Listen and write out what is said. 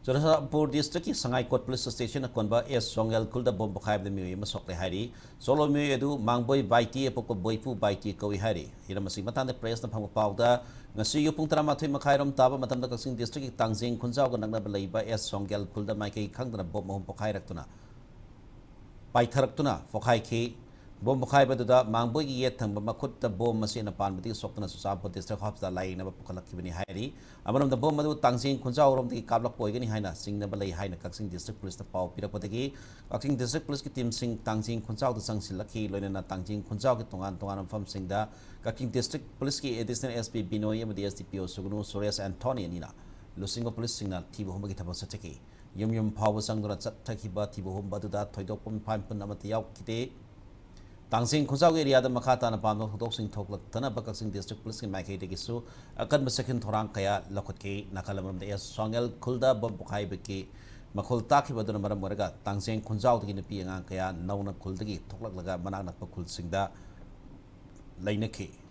Ccpur district ki Sangai Kot police station konba Songgel kulda bom bakhay mi ma sokle hari solo mi edu mangboi baiti epoko boipu baiti kawi hari hiramasi matande press na phang pawda ngasi yu pung 13 makhairom taba matamda Kaching district ki Tangjing khunjau ga nagna balaiba Songgel kulda mai khangdana bom mohom pokhai raktuna paitharaktuna fokhai ki bom pokhai baduda mangboi gi yet thangba makhutta bom masina panbati soktana Ccpur district hospital lai na pokhalakibani hari amanam da bom madu Tangjing khunjau rom ti kablak poigani haina singna balai haina Kaching district police ta pau pirakpatagi Kaching district police ki team sing Tangjing khunjau da sangsilakhi loinana Tangjing khunjau ki tongan fam singda Kaching district police ki additional SP Binoy amadi SDPO Sugunu Suresh Anthony nina lusingo police singna thibu homagi thaba sataki yum phawa sangdura chathakhiba thibu homba da thoidok pum pham pun amati yaw kite Tangjing khunjau area da makhata na pamno thok sing thoklak tana Kaching district police ki maikai de gisu akan second thorang kaya lakhot ki nakalamam de Songgel khulda bom pokhai beki makhol takhi baduna maram waraga Tangjing khunjau de ni pi anga kaya nauna khulda gi thoklak laga manak nak khul singda lainaki